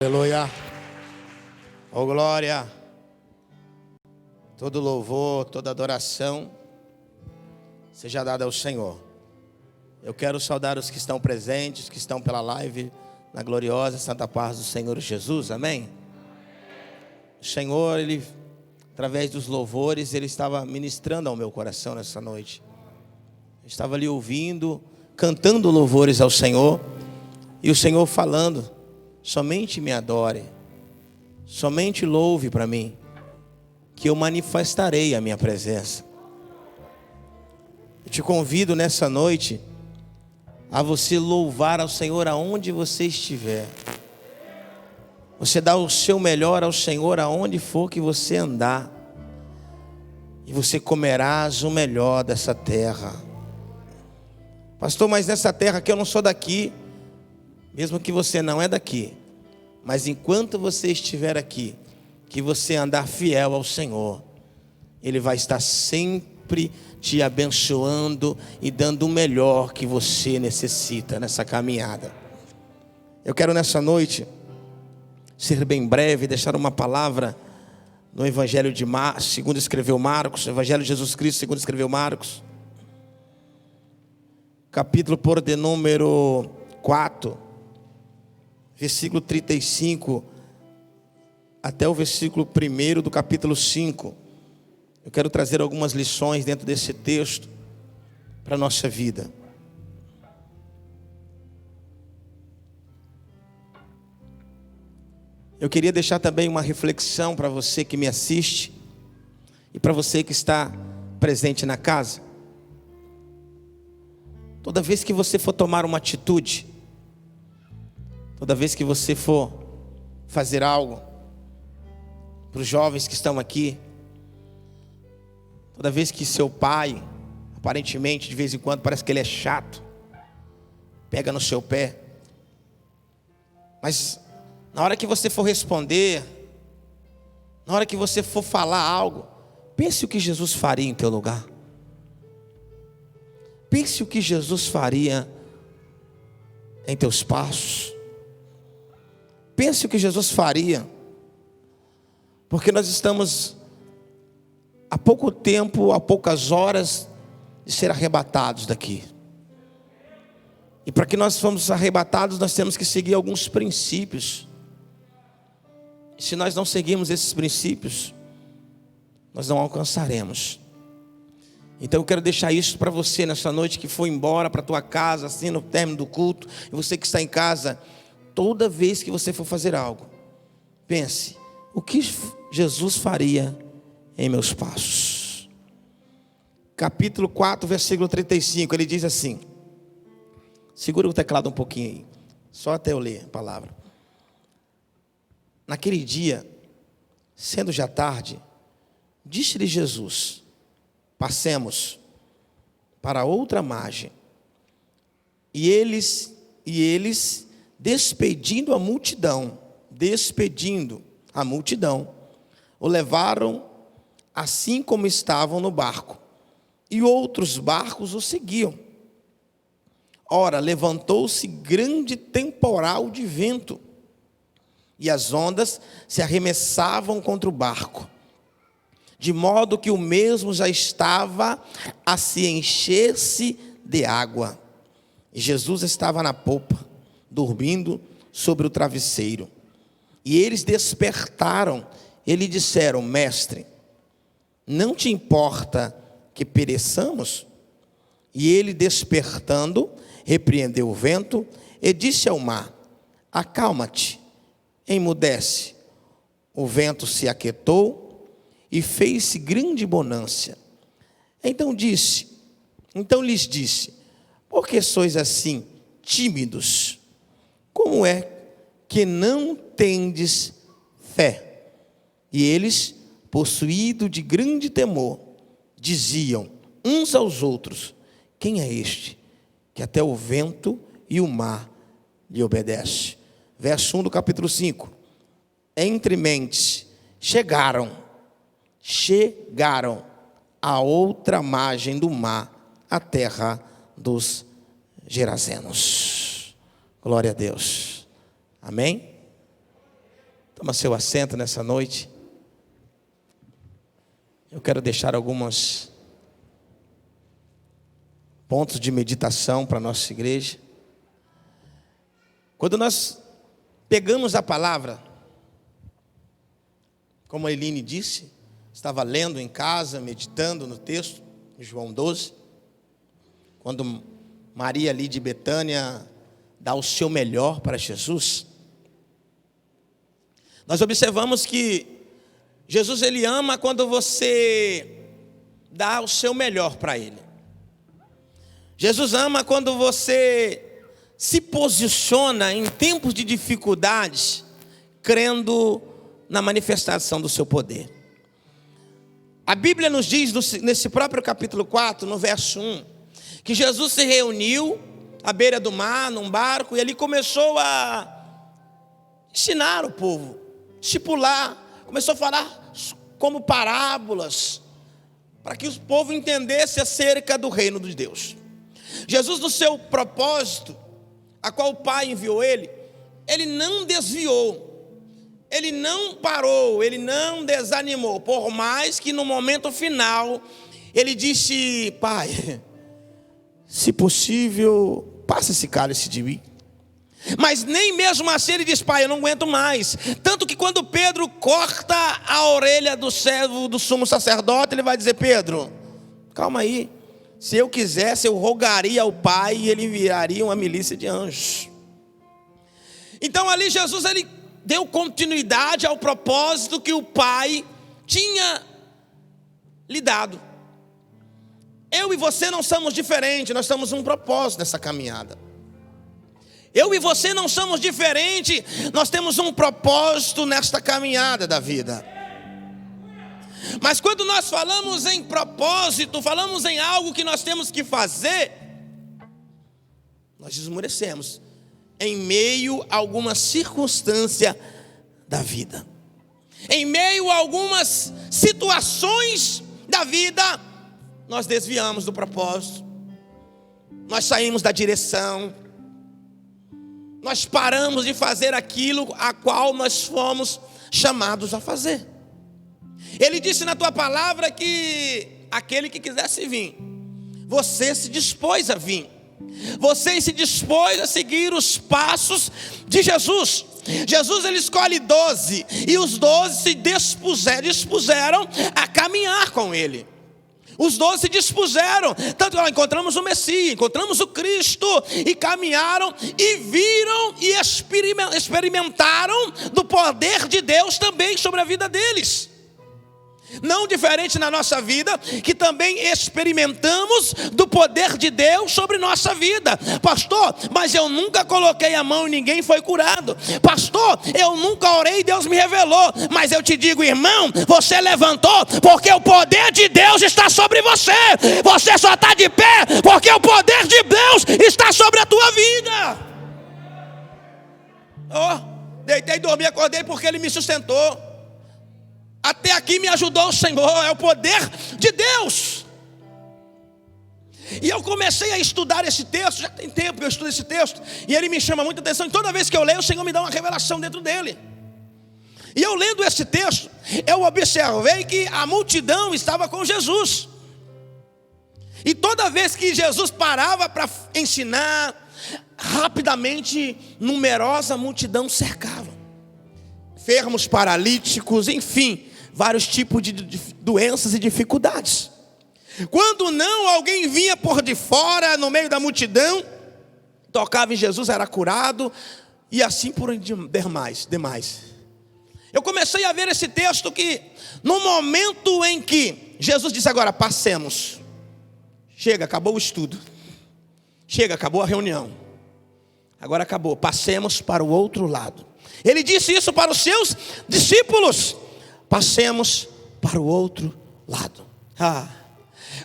Aleluia, oh glória, todo louvor, toda adoração seja dada ao Senhor. Eu quero saudar os que estão presentes, que estão pela live, na gloriosa Santa Paz do Senhor Jesus, amém? O Senhor, Ele, através dos louvores, Ele estava ministrando ao meu coração nessa noite. Eu estava ali ouvindo, cantando louvores ao Senhor, e o Senhor falando: somente me adore, somente louve para mim, que eu manifestarei a minha presença. Eu te convido nessa noite a você louvar ao Senhor aonde você estiver. Você dá o seu melhor ao Senhor aonde for que você andar, e você comerás o melhor dessa terra. Pastor, mas nessa terra que eu não sou daqui. Mesmo que você não é daqui, mas enquanto você estiver aqui, que você andar fiel ao Senhor, Ele vai estar sempre te abençoando e dando o melhor que você necessita nessa caminhada. Eu quero nessa noite ser bem breve, deixar uma palavra no Evangelho de Marcos, segundo escreveu Marcos, Evangelho de Jesus Cristo, segundo escreveu Marcos, capítulo por de número 4, versículo 35 até o versículo 1 do capítulo 5. Eu quero trazer algumas lições dentro desse texto para a nossa vida. Eu queria deixar também uma reflexão para você que me assiste e para você que está presente na casa. Toda vez que você for tomar uma atitude, toda vez que você for fazer algo, para os jovens que estão aqui, toda vez que seu pai, aparentemente de vez em quando parece que ele é chato, pega no seu pé, mas na hora que você for responder, na hora que você for falar algo, pense o que Jesus faria em teu lugar. Pense o que Jesus faria em teus passos. Pense o que Jesus faria, porque nós estamos há pouco tempo, há poucas horas de ser arrebatados daqui. E para que nós fomos arrebatados, nós temos que seguir alguns princípios. E se nós não seguirmos esses princípios, nós não alcançaremos. Então eu quero deixar isso para você nessa noite que foi embora para a tua casa, assim no término do culto, e você que está em casa. Toda vez que você for fazer algo, pense: o que Jesus faria em meus passos? Capítulo 4, versículo 35, ele diz assim, segura o teclado um pouquinho aí, só até eu ler a palavra. Naquele dia, sendo já tarde, disse-lhe Jesus: passemos para outra margem. E eles despedindo a multidão, o levaram assim como estavam no barco, e outros barcos o seguiam. Ora, levantou-se grande temporal de vento, e as ondas se arremessavam contra o barco, de modo que o mesmo já estava a se encher-se de água. E Jesus estava na popa, dormindo sobre o travesseiro. E eles despertaram e lhe disseram: mestre, não te importa que pereçamos? E ele, despertando, repreendeu o vento e disse ao mar: acalma-te, emudece. O vento se aquietou e fez-se grande bonança. Então lhes disse: por que sois assim tímidos? Como é que não tendes fé? E eles, possuídos de grande temor, diziam uns aos outros: quem é este, que até o vento e o mar lhe obedece? Verso 1 do capítulo 5. Entre mentes chegaram à outra margem do mar, a terra dos Gerazenos. Glória a Deus. Amém? Toma seu assento nessa noite. Eu quero deixar alguns pontos de meditação para a nossa igreja. Quando nós pegamos a palavra, como a Eline disse, estava lendo em casa, meditando no texto, João 12, quando Maria ali de Betânia dá o seu melhor para Jesus, nós observamos que Jesus, ele ama quando você dá o seu melhor para ele. Jesus ama quando você se posiciona em tempos de dificuldades, crendo na manifestação do seu poder. A Bíblia nos diz, nesse próprio capítulo 4, no verso 1, que Jesus se reuniu à beira do mar, num barco, e ele começou a ensinar o povo, discipular, começou a falar como parábolas, para que o povo entendesse acerca do reino de Deus. Jesus, no seu propósito, a qual o Pai enviou ele não desviou, ele não parou, ele não desanimou, por mais que no momento final, ele disse: Pai, se possível, passa esse cálice de mim. Mas nem mesmo assim ele diz: Pai, eu não aguento mais. Tanto que quando Pedro corta a orelha do servo do sumo sacerdote, ele vai dizer: Pedro, calma aí. Se eu quisesse, eu rogaria ao Pai e ele enviaria uma milícia de anjos. Então ali Jesus, ele deu continuidade ao propósito que o Pai tinha lhe dado. Eu e você não somos diferentes, nós temos um propósito nessa caminhada. Eu e você não somos diferentes, nós temos um propósito nesta caminhada da vida. Mas quando nós falamos em propósito, falamos em algo que nós temos que fazer, nós esmorecemos em meio a alguma circunstância da vida. Em meio a algumas situações da vida, nós desviamos do propósito, nós saímos da direção, nós paramos de fazer aquilo a qual nós fomos chamados a fazer. Ele disse na tua palavra que aquele que quisesse vir, você se dispôs a vir, você se dispôs a seguir os passos de Jesus. Jesus, ele escolhe 12, e os 12 se dispuseram a caminhar com ele. Os 12 se dispuseram, tanto que nós encontramos o Messias, encontramos o Cristo, e caminharam, e viram, e experimentaram do poder de Deus também sobre a vida deles. Não diferente na nossa vida, que também experimentamos do poder de Deus sobre nossa vida. Pastor, mas eu nunca coloquei a mão e ninguém foi curado. Pastor, eu nunca orei e Deus me revelou. Mas eu te digo, irmão, você levantou porque o poder de Deus está sobre você. Você só está de pé porque o poder de Deus está sobre a tua vida. Deitei, dormi, acordei porque Ele me sustentou. Até aqui me ajudou o Senhor, é o poder de Deus. E eu comecei a estudar esse texto, já tem tempo que eu estudo esse texto, e ele me chama muita atenção, e toda vez que eu leio, o Senhor me dá uma revelação dentro dele. E eu lendo esse texto, eu observei que a multidão estava com Jesus. E toda vez que Jesus parava para ensinar, rapidamente, numerosa multidão cercava. Enfermos, paralíticos, enfim, vários tipos de doenças e dificuldades. Quando não, alguém vinha por de fora, no meio da multidão, tocava em Jesus, era curado, e assim por demais. Eu comecei a ver esse texto que, no momento em que Jesus disse: agora passemos, chega, acabou o estudo, chega, acabou a reunião, agora acabou, passemos para o outro lado. Ele disse isso para os seus discípulos: passemos para o outro lado.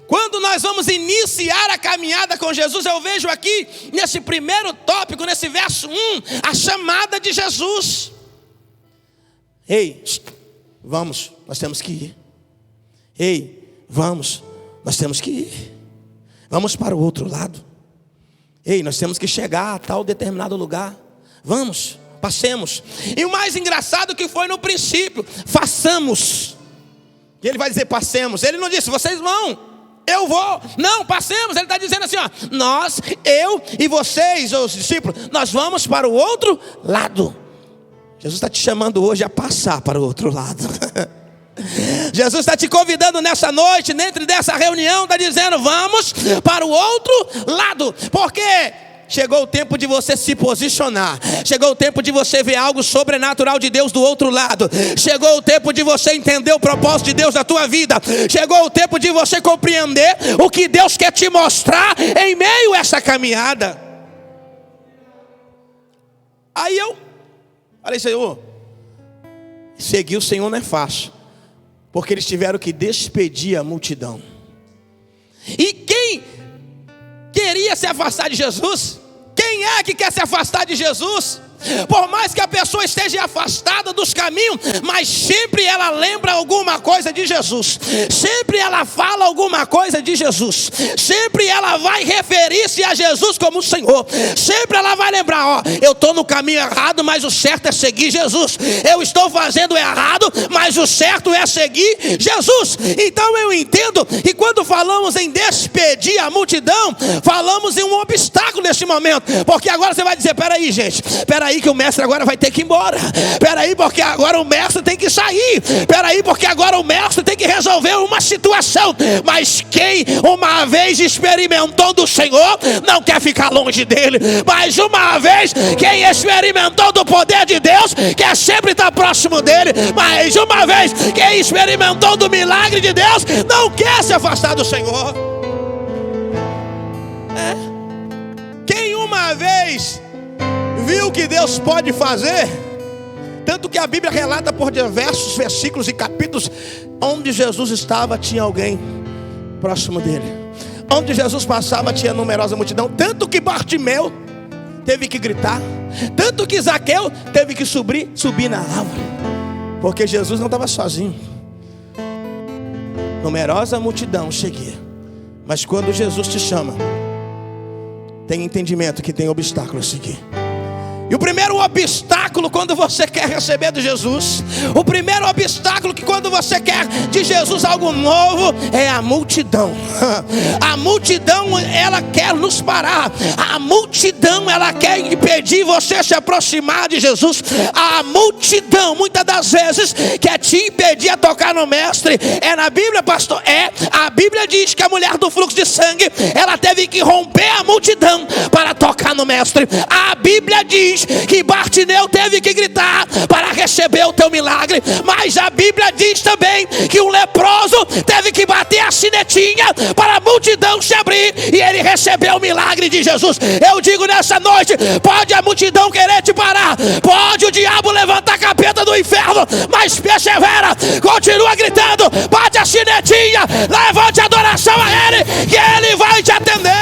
Quando nós vamos iniciar a caminhada com Jesus, eu vejo aqui, nesse primeiro tópico, nesse verso 1, a chamada de Jesus. Ei, vamos, nós temos que ir. Ei, vamos, nós temos que ir. Vamos para o outro lado. Ei, nós temos que chegar a tal determinado lugar. Vamos, Passemos. E o mais engraçado que foi no princípio, façamos. E ele vai dizer passemos. Ele não disse, vocês vão, eu vou. Não, passemos. Ele está dizendo assim, ó, nós, eu e vocês, os discípulos, nós vamos para o outro lado. Jesus está te chamando hoje a passar para o outro lado. Jesus está te convidando nessa noite, dentro dessa reunião, está dizendo, vamos para o outro lado. Porque chegou o tempo de você se posicionar. Chegou o tempo de você ver algo sobrenatural de Deus do outro lado. Chegou o tempo de você entender o propósito de Deus na tua vida. Chegou o tempo de você compreender o que Deus quer te mostrar em meio a essa caminhada. Aí eu falei, Senhor, seguir o Senhor não é fácil, porque eles tiveram que despedir a multidão. E quem queria se afastar de Jesus? Quem é que quer se afastar de Jesus? Por mais que a pessoa esteja afastada dos caminhos, mas sempre ela lembra alguma coisa de Jesus. Sempre ela fala alguma coisa de Jesus. Sempre ela vai referir-se a Jesus como o Senhor. Sempre ela vai lembrar, ó, eu estou no caminho errado, mas o certo é seguir Jesus. Eu estou fazendo errado, mas o certo é seguir Jesus. Então eu entendo que quando falamos em despedir a multidão, falamos em um obstáculo nesse momento. Porque agora você vai dizer, peraí gente, peraí que o mestre agora vai ter que ir embora. Peraí, porque agora o mestre tem que sair. Peraí, porque agora o mestre tem que resolver uma situação. Mas quem uma vez experimentou do Senhor, não quer ficar longe dele. Mas uma vez, quem experimentou do poder de Deus, quer sempre estar próximo dele. Mas uma vez, quem experimentou do milagre de Deus, não quer se afastar do Senhor. Quem uma vez viu que Deus pode fazer, tanto que a Bíblia relata por diversos versículos e capítulos, onde Jesus estava tinha alguém próximo dele, onde Jesus passava tinha numerosa multidão, tanto que Bartimeu teve que gritar, tanto que Zaqueu teve que subir na árvore, porque Jesus não estava sozinho. Numerosa multidão seguia, mas quando Jesus te chama, tem entendimento que tem obstáculo a seguir. E o primeiro obstáculo quando você quer receber de Jesus, o primeiro obstáculo que quando você quer de Jesus algo novo, é a multidão. A multidão, ela quer nos parar. A multidão, ela quer impedir você se aproximar de Jesus. A multidão, muitas das vezes, quer te impedir a tocar no mestre. É na Bíblia, pastor? É. A Bíblia diz que a mulher do fluxo de sangue, ela teve que romper a multidão para tocar no mestre. A Bíblia diz que Bartimeu teve que gritar para receber o teu milagre. Mas a Bíblia diz também que um leproso teve que bater a sinetinha para a multidão se abrir e ele recebeu o milagre de Jesus. Eu digo nessa noite, pode a multidão querer te parar, pode o diabo levantar a capeta do inferno, mas persevera, continua gritando, bate a sinetinha, levante a adoração a ele, que ele vai te atender.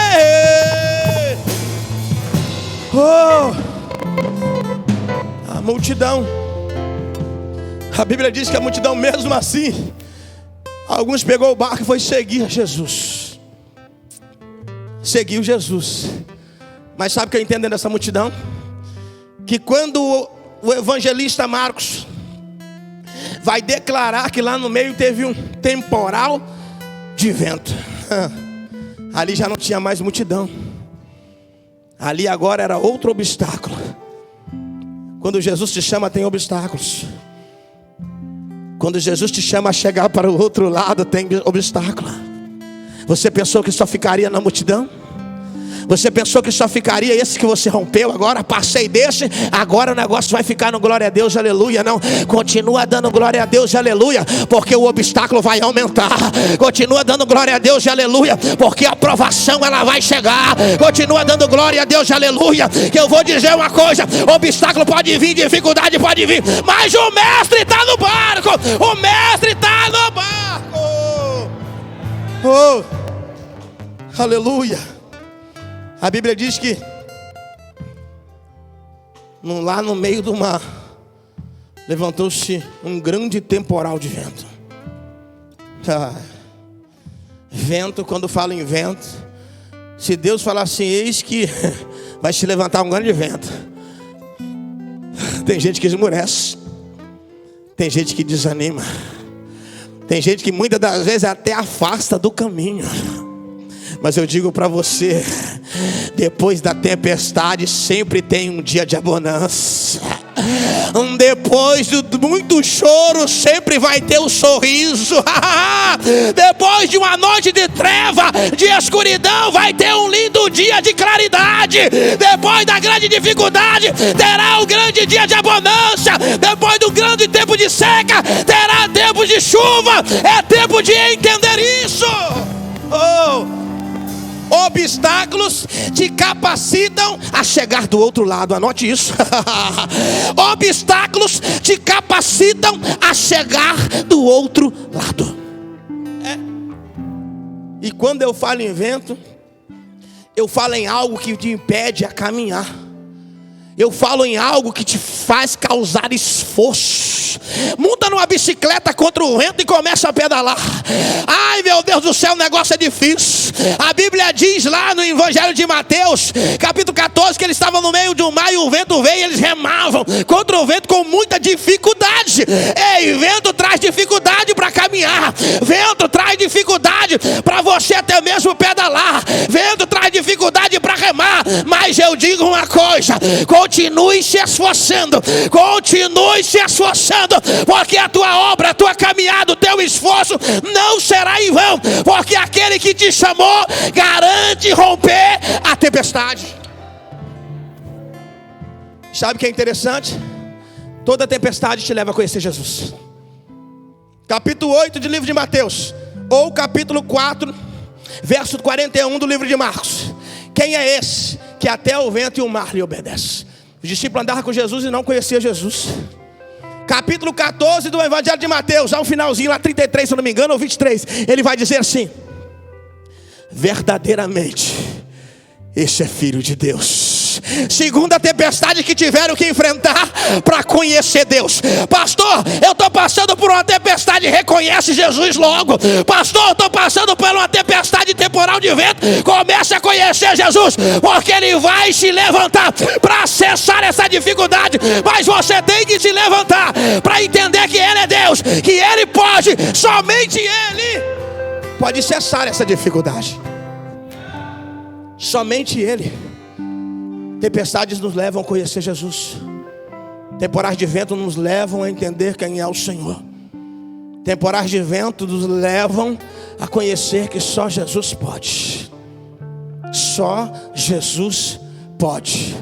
A multidão, a Bíblia diz que a multidão mesmo assim, alguns pegou o barco e foi seguir Jesus. Seguiu Jesus. Mas sabe o que eu entendo dessa multidão? Que quando o evangelista Marcos vai declarar que lá no meio teve um temporal de vento, ali já não tinha mais multidão. Ali agora era outro obstáculo. Quando Jesus te chama, tem obstáculos. Quando Jesus te chama a chegar para o outro lado, tem obstáculo. Você pensou que só ficaria na multidão? Você pensou que só ficaria esse que você rompeu? Agora passei desse, agora o negócio vai ficar no glória a Deus, aleluia. Não, continua dando glória a Deus, aleluia, porque o obstáculo vai aumentar. Continua dando glória a Deus, aleluia, porque a provação ela vai chegar. Continua dando glória a Deus, aleluia, que eu vou dizer uma coisa: obstáculo pode vir, dificuldade pode vir, mas o mestre está no barco. O mestre está no barco. Aleluia. A Bíblia diz que lá no meio do mar levantou-se um grande temporal de vento. Vento, quando fala em vento, se Deus falar assim, eis que vai se levantar um grande vento, Tem gente que esmurece, tem gente que desanima, tem gente que muitas das vezes até afasta do caminho. Mas eu digo para você, depois da tempestade sempre tem um dia de bonança. Depois de muito choro sempre vai ter um sorriso. Depois de uma noite de treva, de escuridão, vai ter um lindo dia de claridade. Depois da grande dificuldade, terá um grande dia de bonança. Depois do grande tempo de seca, terá tempo de chuva. É tempo de entender isso. Obstáculos te capacitam a chegar do outro lado. Anote isso. Obstáculos te capacitam a chegar do outro lado. E quando eu falo em vento, eu falo em algo que te impede a caminhar. Eu falo em algo que te faz causar esforço. Monta numa bicicleta contra o vento e começa a pedalar. Ai meu Deus do céu, o negócio é difícil. A Bíblia diz lá no Evangelho de Mateus, capítulo 14, que eles estavam no meio de um mar e o vento veio e eles remavam contra o vento com muita dificuldade. Ei, vento traz dificuldade para caminhar. Vento traz dificuldade para você até mesmo pedalar. Vento traz dificuldade para remar. Mas eu digo uma coisa: continue se esforçando, continue se esforçando, porque a tua obra, a tua caminhada, o teu esforço não será em vão, porque aquele que te chamou garante romper a tempestade. Sabe o que é interessante? Toda tempestade te leva a conhecer Jesus. Capítulo 8 do livro de Mateus, ou capítulo 4, verso 41 do livro de Marcos. Quem é esse que até o vento e o mar lhe obedecem? Os discípulos andavam com Jesus e não conheciam Jesus. Capítulo 14 do Evangelho de Mateus, ao finalzinho, lá 33, se eu não me engano, ou 23, ele vai dizer assim: verdadeiramente, esse é filho de Deus. Segunda tempestade que tiveram que enfrentar para conhecer Deus. Pastor, eu estou passando por uma tempestade, reconhece Jesus logo. Pastor, eu estou passando por uma tempestade temporal de vento, comece a conhecer Jesus, porque Ele vai se levantar para cessar essa dificuldade. Mas você tem que se levantar para entender que Ele é Deus, que Ele pode, somente Ele pode cessar essa dificuldade. Somente Ele. Tempestades nos levam a conhecer Jesus. Temporais de vento nos levam a entender quem é o Senhor. Temporais de vento nos levam a conhecer que só Jesus pode. Só Jesus pode.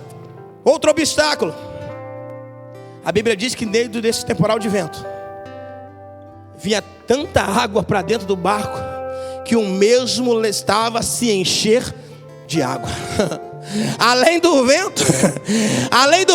Outro obstáculo. A Bíblia diz que dentro desse temporal de vento vinha tanta água para dentro do barco que o mesmo estava a se encher de água. Além do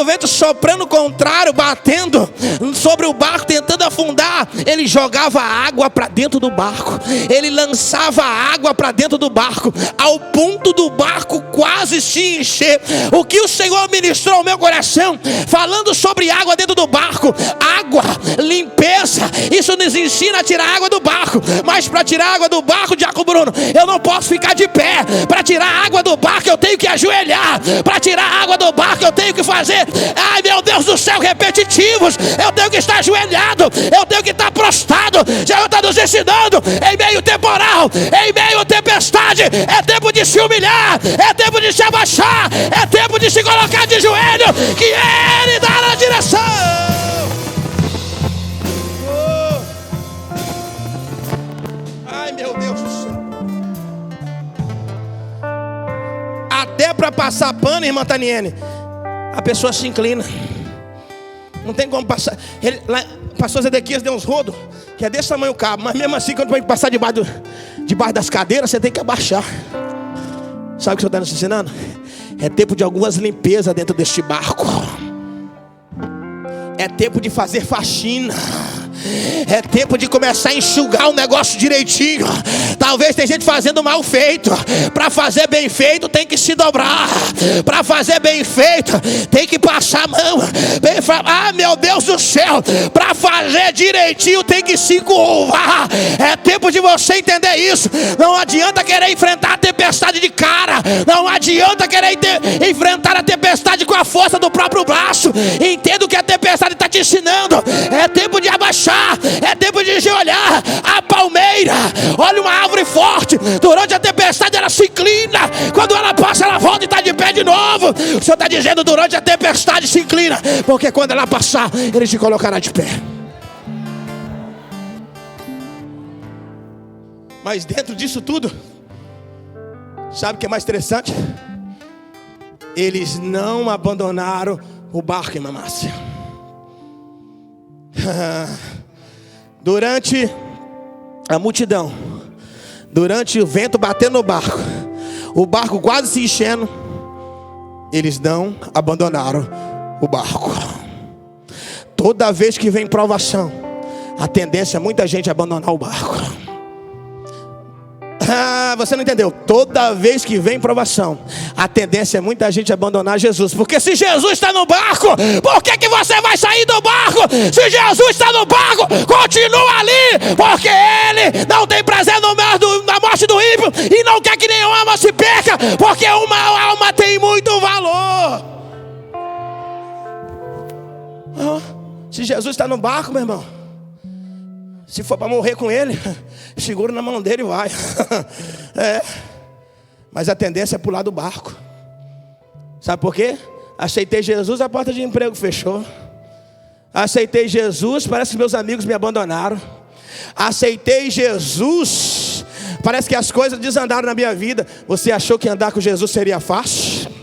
vento soprando contrário, batendo sobre o barco, tentando afundar, ele jogava água para dentro do barco, ele lançava água para dentro do barco, ao ponto do barco quase se encher. O que o Senhor ministrou ao meu coração, falando sobre água dentro do barco, água, limpeza, isso nos ensina a tirar água do barco. Mas para tirar água do barco, Diácono Bruno, eu não posso ficar de pé. Para tirar água do barco, eu tenho que ajoelhar. Para tirar água do barco, eu tenho que fazer, ai meu Deus do céu, repetitivos. Eu tenho que estar ajoelhado, eu tenho que estar prostrado. Já está nos ensinando, em meio temporal, em meio tempestade, é tempo de se humilhar, é tempo de se abaixar, é tempo de se colocar de joelho, que Ele dá a direção. Ai meu Deus do céu. Até para passar pano, irmã Taniene, a pessoa se inclina. Não tem como passar. O pastor Zedequias deu uns rodos, que é desse tamanho o cabo. Mas mesmo assim, quando vai passar debaixo das cadeiras, você tem que abaixar. Sabe o que o senhor está nos ensinando? É tempo de algumas limpezas dentro deste barco. É tempo de fazer faxina. É tempo de começar a enxugar o negócio direitinho. Talvez tem gente fazendo mal feito. Para fazer bem feito tem que se dobrar. Para fazer bem feito tem que passar a mão. Ah, meu Deus do céu, para fazer direitinho tem que se curvar. É tempo de você entender isso. Não adianta querer enfrentar a tempestade de cara. Não adianta querer enfrentar a tempestade com a força do próprio braço. Entenda o que a tempestade está te ensinando. É tempo de abaixar. É tempo de olhar a palmeira. Olha uma árvore forte. Durante a tempestade ela se inclina. Quando ela passa ela volta e está de pé de novo. O Senhor está dizendo: durante a tempestade se inclina, porque quando ela passar Ele te colocará de pé. Mas dentro disso tudo, sabe o que é mais interessante? Eles não abandonaram o barco, irmã Márcia. Durante a multidão, durante o vento batendo no barco, o barco quase se enchendo, eles não abandonaram o barco. Toda vez que vem provação, a tendência é muita gente abandonar o barco. Você não entendeu? Toda vez que vem provação, a tendência é muita gente abandonar Jesus. Porque se Jesus está no barco, por que você vai sair do barco? Se Jesus está no barco, continua ali. Porque Ele não tem prazer na morte do ímpio e não quer que nenhuma alma se perca. Porque uma alma tem muito valor. Se Jesus está no barco, meu irmão, se for para morrer com Ele, segura na mão dele e vai. Mas a tendência é pular do barco. Sabe por quê? Aceitei Jesus, a porta de emprego fechou. Aceitei Jesus, parece que meus amigos me abandonaram. Aceitei Jesus, parece que as coisas desandaram na minha vida. Você achou que andar com Jesus seria fácil?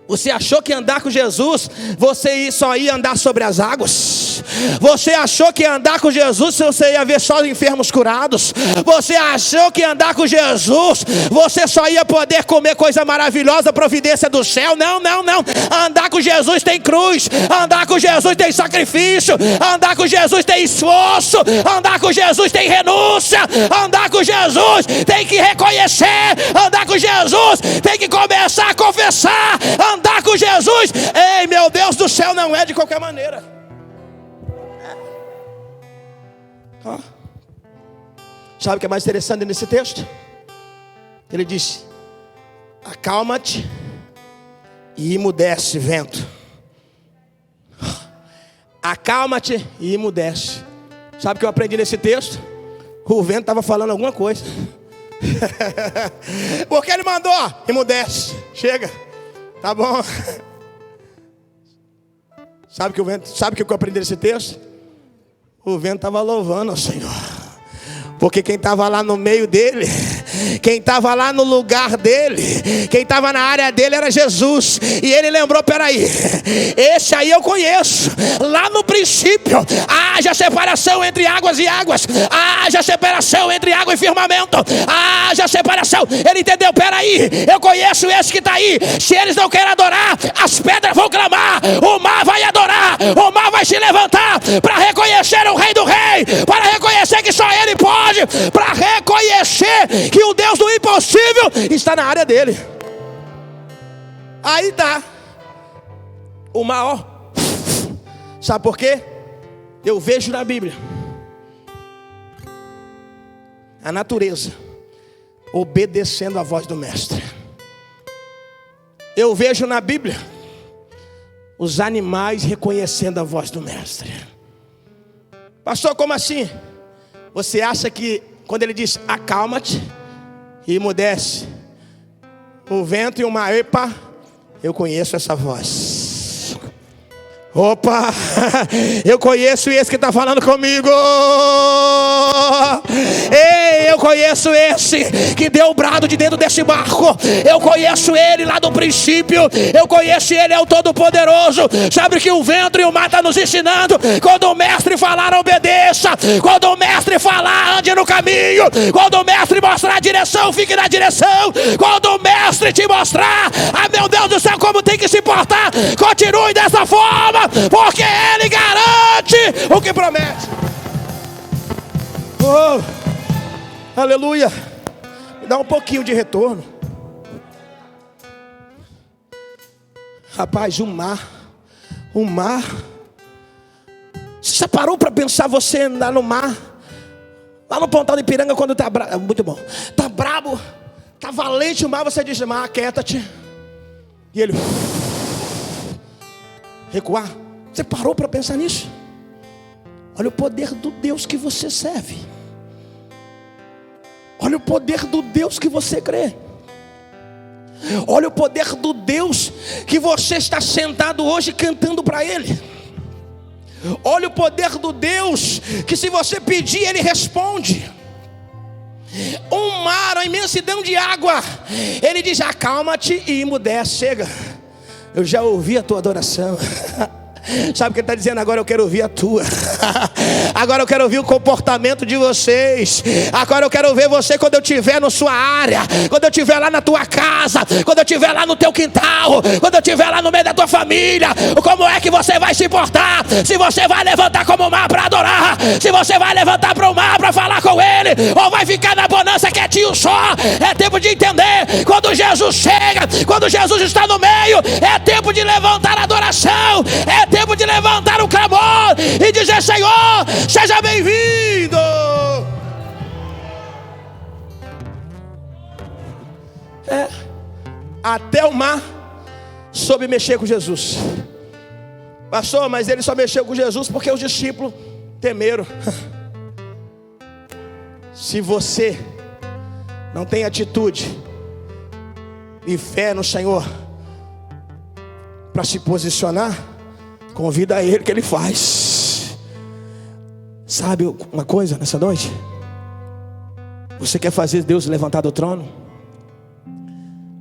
Você achou que andar com Jesus, você só ia andar sobre as águas? Você achou que andar com Jesus, você ia ver só os enfermos curados? Você achou que andar com Jesus, você só ia poder comer coisa maravilhosa, providência do céu? Não, não, não. Andar com Jesus tem cruz. Andar com Jesus tem sacrifício. Andar com Jesus tem esforço. Andar com Jesus tem renúncia. Andar com Jesus tem que reconhecer. Andar com Jesus tem que começar a confessar. Andar com Jesus, ei, meu Deus do céu, não é de qualquer maneira. Sabe o que é mais interessante nesse texto? Ele disse: acalma-te e emudece, vento. Acalma-te e emudece. Sabe o que eu aprendi nesse texto? O vento estava falando alguma coisa. Porque ele mandou: emudece, chega. Tá bom. Sabe o que eu aprendi nesse texto? O vento estava louvando ao Senhor. Porque quem estava lá no meio dele, quem estava lá no lugar dele, quem estava na área dele era Jesus. E ele lembrou: peraí, esse aí eu conheço. Lá no princípio, haja separação entre águas e águas. Haja separação entre água e firmamento. Haja separação. Ele entendeu: peraí, eu conheço esse que está aí. Se eles não querem adorar, as pedras vão clamar. O mar vai adorar. O mar vai se levantar para reconhecer o Rei do Rei, para reconhecer que só Ele pode, para reconhecer que o Deus do impossível está na área dele. Aí tá o maior. Sabe por quê? Eu vejo na Bíblia a natureza obedecendo a voz do mestre. Eu vejo na Bíblia os animais reconhecendo a voz do mestre. Pastor, como assim? Você acha que quando ele diz acalma-te e emudece, o vento e o mar, epa, eu conheço essa voz. Opa, eu conheço esse que está falando comigo. Ei, eu conheço esse que deu o brado de dentro desse barco. Eu conheço ele lá do princípio. Eu conheço ele, é o Todo-Poderoso. Sabe que o vento e o mar está nos ensinando? Quando o mestre falar, obedeça. Quando o mestre falar, ande no caminho. Quando o mestre mostrar a direção, fique na direção. Quando o mestre te mostrar, meu Deus do céu, como tem que se portar, continue dessa forma, porque Ele garante o que promete. Oh, aleluia. Me dá um pouquinho de retorno. Rapaz, o mar. Você já parou para pensar você andar no mar? Lá no Pontão de Ipiranga, quando tá brabo, muito bom, tá brabo, tá valente o mar, você diz: mar, aquieta-te. E ele recuar. Você parou para pensar nisso? Olha o poder do Deus que você serve. Olha o poder do Deus que você crê. Olha o poder do Deus que você está sentado hoje cantando para Ele. Olha o poder do Deus que, se você pedir, Ele responde. Um mar, uma imensidão de água, Ele diz: acalma-te e emudece. Chega, eu já ouvi a tua adoração. Sabe o que ele está dizendo? Agora eu quero ouvir a tua. Agora eu quero ouvir o comportamento de vocês. Agora eu quero ver você quando eu estiver na sua área, quando eu estiver lá na tua casa, quando eu estiver lá no teu quintal, quando eu estiver lá no meio da tua família. Como é que você vai se portar? Se você vai levantar como o mar para adorar, se você vai levantar para o mar para falar com ele, ou vai ficar na bonança quietinho só. É tempo de entender. Quando Jesus chega, quando Jesus está no meio, é tempo de levantar a adoração. É tempo de levantar o clamor e dizer: Senhor, seja bem-vindo. Até o mar soube mexer com Jesus. Pastor, mas ele só mexeu com Jesus porque os discípulos temeram. Se você não tem atitude e fé no Senhor para se posicionar, convida a Ele que Ele faz. Sabe uma coisa nessa noite? Você quer fazer Deus levantar do trono?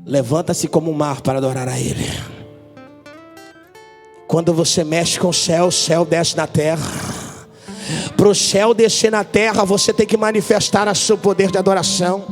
Levanta-se como o mar para adorar a Ele. Quando você mexe com o céu desce na terra. Para o céu descer na terra, você tem que manifestar o seu poder de adoração.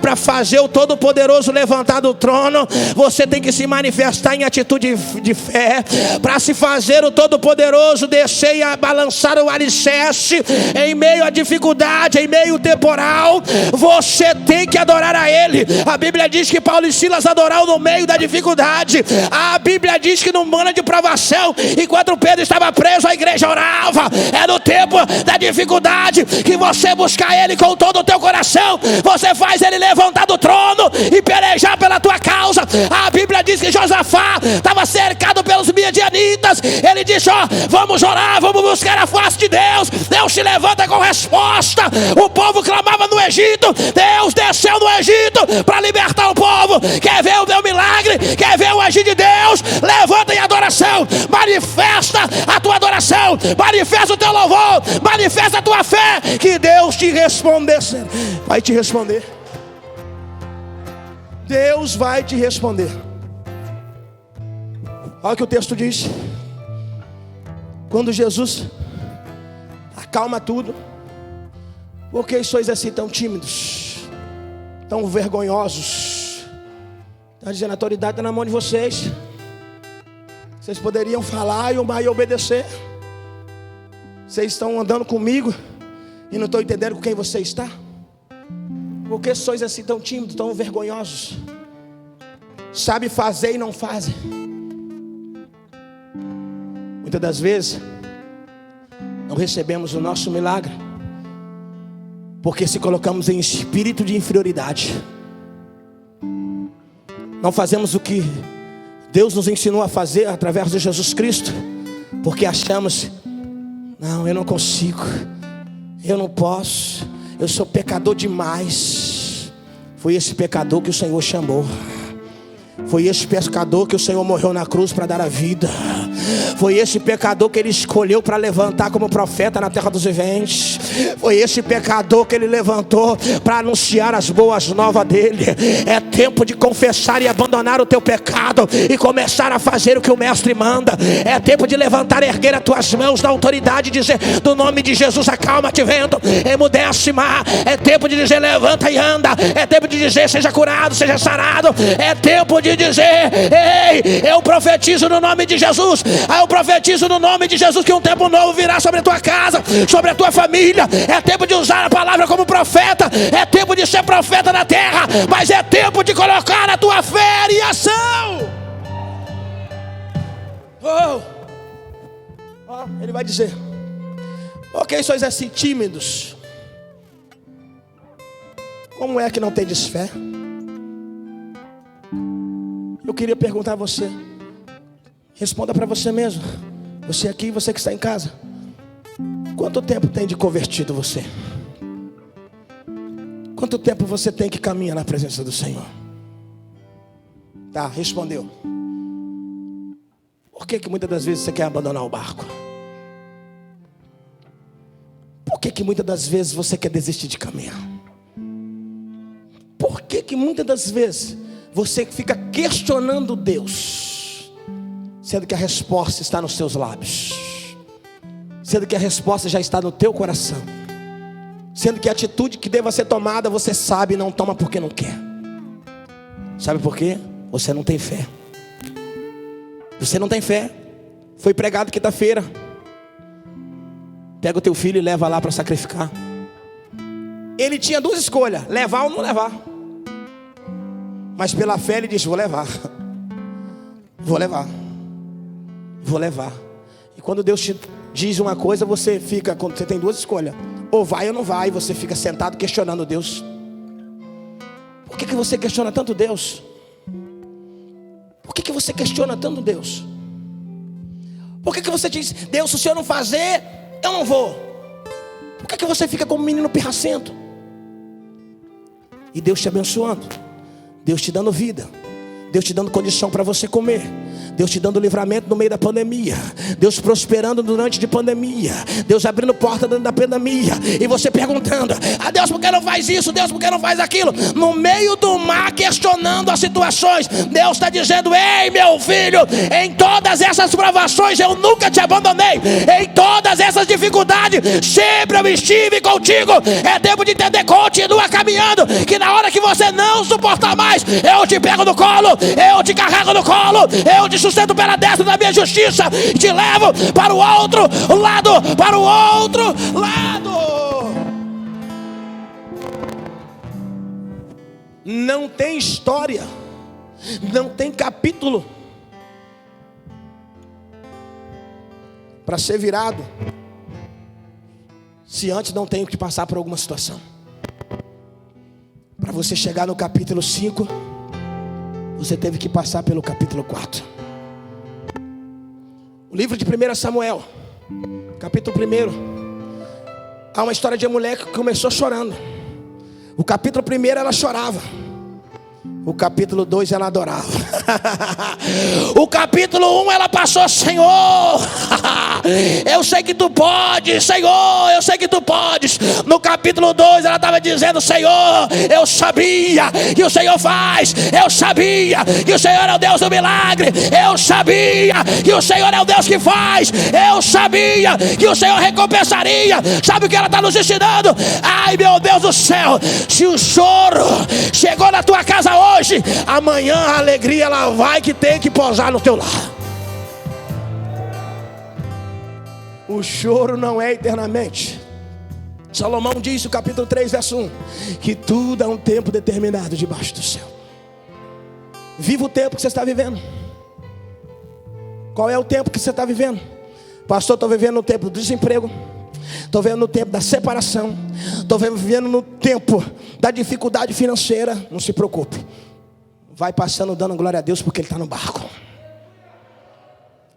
Para fazer o Todo-Poderoso levantar do trono, você tem que se manifestar em atitude de fé. Para se fazer o Todo-Poderoso descer e balançar o alicerce em meio à dificuldade, em meio ao temporal, você tem que adorar a Ele. A Bíblia diz que Paulo e Silas adoraram no meio da dificuldade. A Bíblia diz que no ano de provação, enquanto Pedro estava preso, a igreja orava. É no tempo da dificuldade que você busca Ele com todo o teu coração. Você faz Ele levantar do trono e pelejar pela tua causa. A Bíblia diz que Josafá estava cercado pelos midianitas. Ele disse: vamos orar, vamos buscar a face de Deus. Deus se levanta com resposta. O povo clamava no Egito, Deus desceu no Egito para libertar o povo. Quer ver o meu milagre? Quer ver o agir de Deus? Levanta em adoração. Manifesta a tua adoração. Manifesta o teu louvor, manifesta a tua fé, que Deus te responder. Vai te responder. Deus vai te responder. Olha o que o texto diz. Quando Jesus acalma tudo: por que sois assim tão tímidos, tão vergonhosos? Está dizendo: a autoridade está na mão de vocês. Vocês poderiam falar e o mar ia obedecer. Vocês estão andando comigo e não estão entendendo com quem você está? Por que sois assim tão tímidos, tão vergonhosos? Sabe fazer e não fazem. Muitas das vezes não recebemos o nosso milagre porque se colocamos em espírito de inferioridade. Não fazemos o que Deus nos ensinou a fazer através de Jesus Cristo porque achamos: não, eu não consigo, eu não posso, eu sou pecador demais. Foi esse pecador que o Senhor chamou. Foi esse pecador que o Senhor morreu na cruz para dar a vida. Foi esse pecador que Ele escolheu para levantar como profeta na terra dos viventes. Foi esse pecador que Ele levantou para anunciar as boas novas dEle. É tempo de confessar e abandonar o teu pecado e começar a fazer o que o Mestre manda. É tempo de levantar e erguer as tuas mãos na autoridade e dizer: no nome de Jesus, acalma-te vento, emudece mar. É tempo de dizer: levanta e anda. É tempo de dizer: seja curado, seja sarado. É tempo de dizer: ei, eu profetizo no nome de Jesus. Eu profetizo no nome de Jesus que um tempo novo virá sobre a tua casa, sobre a tua família. É tempo de usar a palavra como profeta, é tempo de ser profeta na terra, mas é tempo de colocar a tua fé em ação. Ele vai dizer: ok, sois assim tímidos, como é que não tendes fé? Eu queria perguntar a você, responda para você mesmo, você aqui, você que está em casa, quanto tempo tem de convertido você? Quanto tempo você tem que caminhar na presença do Senhor? Tá, respondeu. Por que muitas das vezes você quer abandonar o barco? Por que muitas das vezes você quer desistir de caminhar? Por que muitas das vezes você fica questionando Deus, sendo que a resposta está nos seus lábios, sendo que a resposta já está no teu coração, sendo que a atitude que deva ser tomada você sabe e não toma porque não quer? Sabe por quê? Você não tem fé. Você não tem fé. Foi pregado quinta-feira. Pega o teu filho e leva lá para sacrificar. Ele tinha duas escolhas: levar ou não levar. Mas pela fé ele disse: vou levar. Vou levar. Vou levar. E quando Deus te diz uma coisa, você fica, quando você tem duas escolhas, ou vai ou não vai. E você fica sentado questionando Deus. Por que você questiona tanto Deus? Por que você questiona tanto Deus? Por que você diz: Deus, se o Senhor não fazer, eu não vou? Por que você fica como um menino pirracento? E Deus te abençoando, Deus te dando vida, Deus te dando condição para você comer, Deus te dando livramento no meio da pandemia, Deus prosperando durante a pandemia, Deus abrindo porta dentro da pandemia, e você perguntando: ah, Deus, por que não faz isso? Deus, por que não faz aquilo? No meio do mar, questionando as situações, Deus está dizendo: ei, meu filho, em todas essas provações eu nunca te abandonei, em todas essas dificuldades sempre eu estive contigo. É tempo de entender, continua caminhando, que na hora que você não suportar mais, eu te pego no colo, eu te carrego no colo, eu te sustento pela destra da minha justiça, e te levo para o outro lado, para o outro lado. Não tem história, não tem capítulo para ser virado se antes não tem que passar por alguma situação. Para você chegar no capítulo 5, você teve que passar pelo capítulo 4. O livro de 1 Samuel, capítulo 1, há uma história de uma mulher que começou chorando. O capítulo 1 ela chorava, o capítulo 2 ela adorava. O capítulo 1 ela passou: Senhor, eu sei que tu podes, Senhor, eu sei que tu podes. No capítulo 2 ela estava dizendo: Senhor, eu sabia que o Senhor faz, eu sabia que o Senhor é o Deus do milagre, eu sabia que o Senhor é o Deus que faz, eu sabia que o Senhor recompensaria. Sabe o que ela está nos ensinando? Ai, meu Deus do céu, se o choro chegou na tua casa hoje, amanhã a alegria ela vai que tem que pousar no teu lar. O choro não é eternamente. Salomão disse, no capítulo 3, verso 1, que tudo há um tempo determinado debaixo do céu. Viva o tempo que você está vivendo. Qual é o tempo que você está vivendo? Pastor, estou vivendo no tempo do desemprego, estou vivendo no tempo da separação, estou vivendo no tempo da dificuldade financeira. Não se preocupe, vai passando dando glória a Deus, porque Ele está no barco.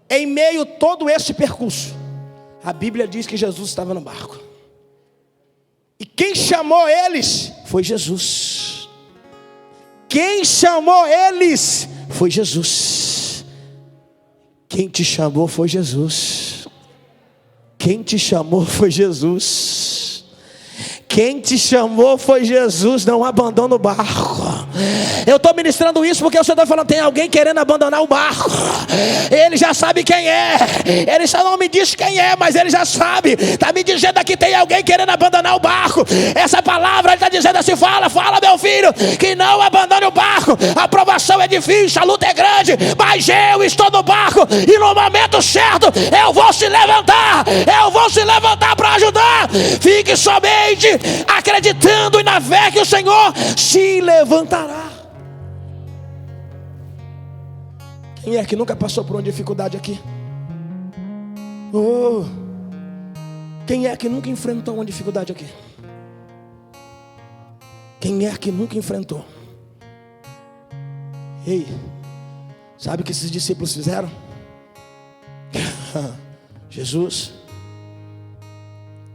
Em meio a todo esse percurso, a Bíblia diz que Jesus estava no barco. E quem chamou eles foi Jesus. Quem chamou eles foi Jesus. Quem te chamou foi Jesus. Quem te chamou foi Jesus. Quem te chamou foi Jesus, não abandona o barco. Eu estou ministrando isso porque o Senhor está falando, tem alguém querendo abandonar o barco. Ele já sabe quem é. Ele só não me diz quem é, mas ele já sabe. Está me dizendo aqui, tem alguém querendo abandonar o barco. Essa palavra ele está dizendo assim, fala meu filho, que não abandone o barco. A provação é difícil, a luta é grande, mas eu estou no barco e no momento certo eu vou se levantar. Eu vou se levantar para ajudar. Fique somente acreditando e na fé que o Senhor se levantará. Quem é que nunca passou por uma dificuldade aqui? Oh, quem é que nunca enfrentou uma dificuldade aqui? Quem é que nunca enfrentou? Ei, sabe o que esses discípulos fizeram? Jesus,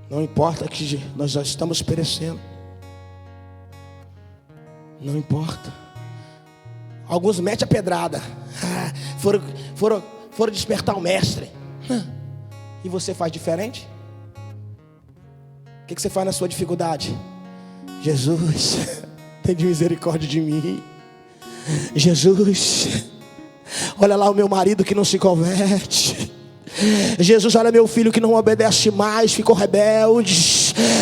não importa que nós já estamos perecendo, não importa. Alguns metem a pedrada, foram despertar o mestre. E você faz diferente? O que você faz na sua dificuldade? Jesus, tem misericórdia de mim. Jesus, olha lá o meu marido que não se converte. Jesus, olha meu filho que não obedece mais, ficou rebelde.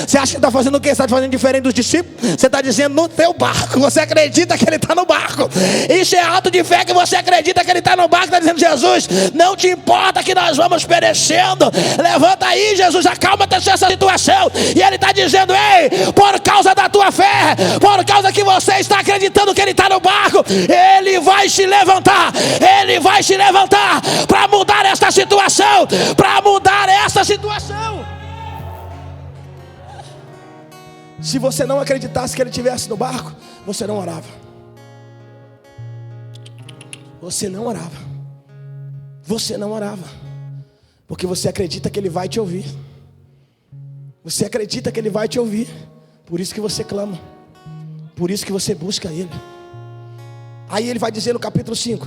Você acha que está fazendo o quê? Você está fazendo diferente dos discípulos? Você está dizendo no teu barco. Você acredita que ele está no barco. Isso é ato de fé, que você acredita que ele está no barco. Está dizendo, Jesus, não te importa que nós vamos perecendo. Levanta aí, Jesus, acalma-te essa situação. E ele está dizendo, ei, por causa da tua fé, por causa que você está acreditando que ele está no barco, ele vai se levantar. Ele vai se levantar para mudar esta situação. Para mudar esta situação. Se você não acreditasse que ele estivesse no barco, você não orava. Você não orava. Você não orava. Porque você acredita que ele vai te ouvir. Você acredita que ele vai te ouvir. Por isso que você clama. Por isso que você busca ele. Aí ele vai dizer no capítulo 5.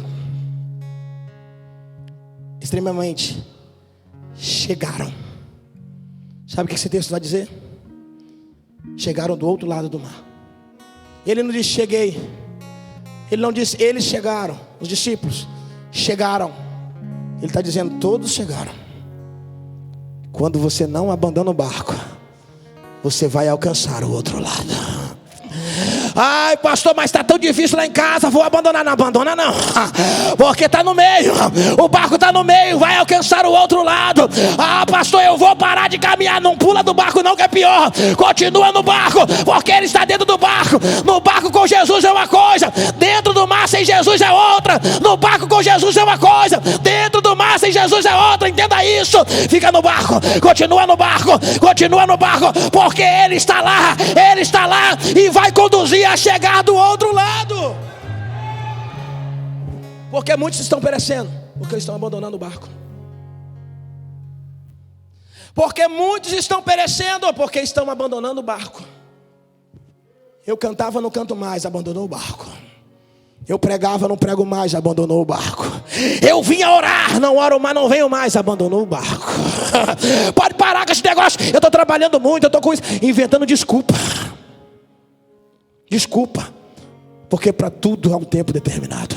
Extremamente chegaram. Sabe o que esse texto vai dizer? Chegaram do outro lado do mar. Ele não disse cheguei. Ele não disse eles chegaram. Os discípulos chegaram. Ele está dizendo todos chegaram. Quando você não abandona o barco, você vai alcançar o outro lado. Ai, pastor, mas está tão difícil lá em casa, vou abandonar. Não abandona não, porque está no meio. O barco está no meio, vai alcançar o outro lado. Ah, pastor, eu vou parar de caminhar. Não pula do barco não, que é pior. Continua no barco, porque ele está dentro do barco. No barco com Jesus é uma coisa, dentro do mar sem Jesus é outra. No barco com Jesus é uma coisa, dentro do mar sem Jesus é outra. Entenda isso. Fica no barco, continua no barco, porque ele está lá e vai conduzir a chegar do outro lado. Porque muitos estão perecendo, porque estão abandonando o barco. Porque muitos estão perecendo, porque estão abandonando o barco. Eu cantava, não canto mais, abandonou o barco. Eu pregava, não prego mais, abandonou o barco. Eu vinha orar, não oro mais, não venho mais, abandonou o barco. Pode parar com esse negócio, eu estou trabalhando muito, eu estou com isso, inventando desculpa. Porque para tudo há um tempo determinado.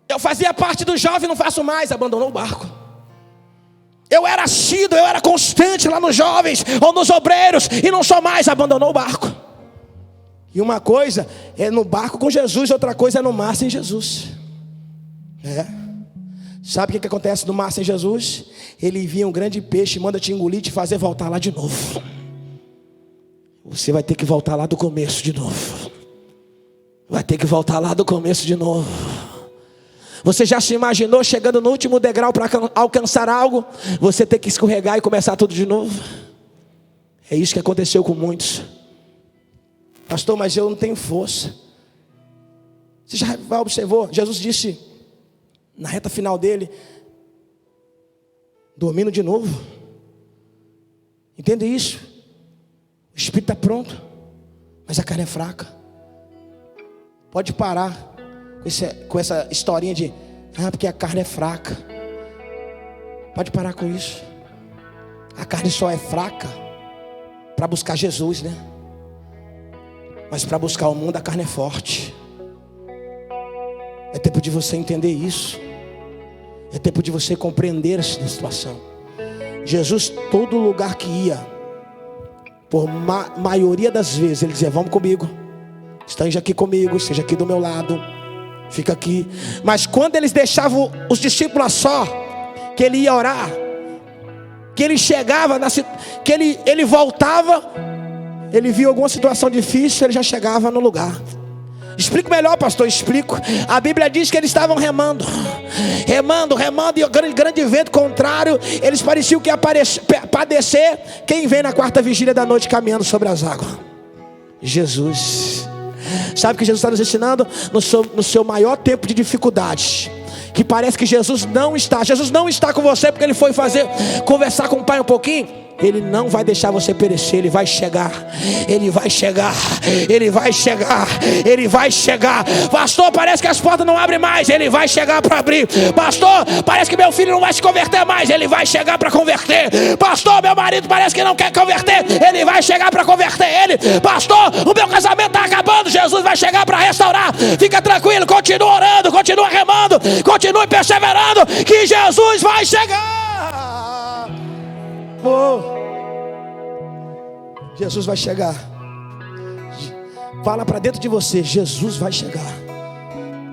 Eu fazia parte do jovem, não faço mais, abandonou o barco. Eu era assíduo, eu era constante lá nos jovens ou nos obreiros e não sou mais, abandonou o barco. E uma coisa é no barco com Jesus, outra coisa é no mar sem Jesus. Sabe o que acontece no mar sem Jesus? Ele envia um grande peixe, manda te engolir, te fazer voltar lá de novo. Você vai ter que voltar lá do começo de novo. Você já se imaginou chegando no último degrau para alcançar algo? Você ter que escorregar e começar tudo de novo? É isso que aconteceu com muitos. Pastor, mas eu não tenho força. Você já observou? Jesus disse na reta final dele: domino de novo. Entende isso? O espírito está pronto, mas a carne é fraca. Pode parar com essa historinha de porque a carne é fraca. Pode parar com isso. A carne só é fraca para buscar Jesus, né? Mas para buscar o mundo a carne é forte. É tempo de você entender isso. É tempo de você compreender essa situação. Jesus, todo lugar que ia, por maioria das vezes, ele dizia: vamos comigo, esteja aqui comigo, esteja aqui do meu lado, fica aqui. Mas quando eles deixavam os discípulos a só, que ele ia orar, que ele chegava, que ele voltava, ele viu alguma situação difícil, ele já chegava no lugar. Explico melhor, pastor, explico. A Bíblia diz que eles estavam remando, e o grande vento contrário, eles pareciam que ia padecer. Quem vem na quarta vigília da noite caminhando sobre as águas? Jesus. Sabe o que Jesus está nos ensinando? No seu maior tempo de dificuldade, que parece que Jesus não está com você, porque ele foi conversar com o Pai um pouquinho. Ele não vai deixar você perecer. Ele vai chegar. Ele vai chegar. Ele vai chegar. Ele vai chegar. Pastor, parece que as portas não abrem mais. Ele vai chegar para abrir. Pastor, parece que meu filho não vai se converter mais. Ele vai chegar para converter. Pastor, meu marido parece que não quer converter. Ele vai chegar para converter ele. Pastor, o meu casamento está acabando. Jesus vai chegar para restaurar. Fica tranquilo, continue orando, continue remando, continue perseverando, que Jesus vai chegar. Jesus vai chegar. Fala para dentro de você: Jesus vai chegar.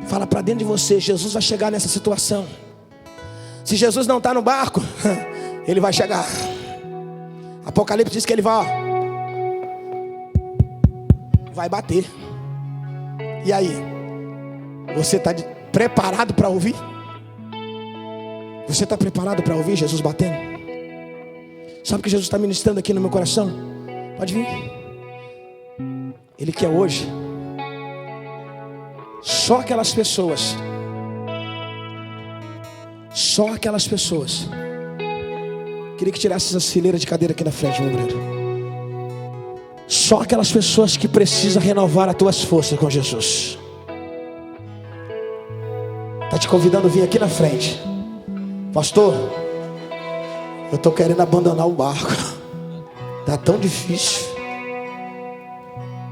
Fala para dentro de você: Jesus vai chegar nessa situação. Se Jesus não está no barco, ele vai chegar. Apocalipse diz que ele vai bater. E aí, você está preparado para ouvir? Você está preparado para ouvir Jesus batendo? Sabe o que Jesus está ministrando aqui no meu coração? Pode vir. Ele quer hoje só aquelas pessoas queria que tirasse essa fileira de cadeira aqui na frente, meu obreiro. Só aquelas pessoas que precisam renovar as tuas forças com Jesus. Está te convidando a vir aqui na frente. Pastor, eu estou querendo abandonar o barco. Está tão difícil.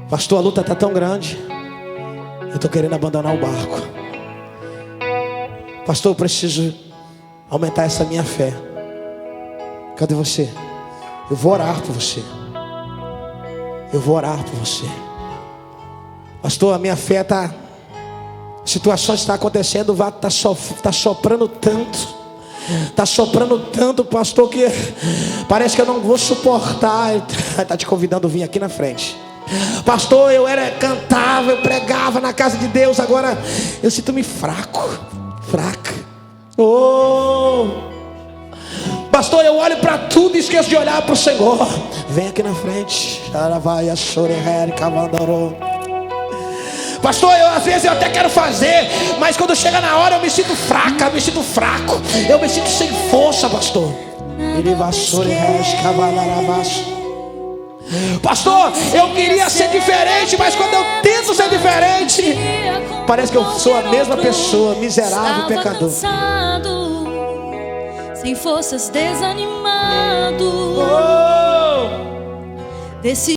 Pastor, a luta está tão grande. Eu estou querendo abandonar o barco. Pastor, eu preciso aumentar essa minha fé. Cadê você? Eu vou orar por você. Eu vou orar por você. Pastor, a minha fé está... situações estão acontecendo, está soprando tanto. Está soprando tanto, pastor, que parece que eu não vou suportar. Está te convidando a vir aqui na frente. Pastor, eu cantava, eu pregava na casa de Deus. Agora eu sinto-me fraca. Pastor, eu olho para tudo e esqueço de olhar para o Senhor. Vem aqui na frente. Pastor, às vezes eu até quero fazer, mas quando chega na hora eu me sinto fraca, eu me sinto fraco, eu me sinto sem força, pastor. Pastor, eu queria ser diferente, mas quando eu tento ser diferente, parece que eu sou a mesma pessoa, miserável, pecador. Sem forças, desanimado.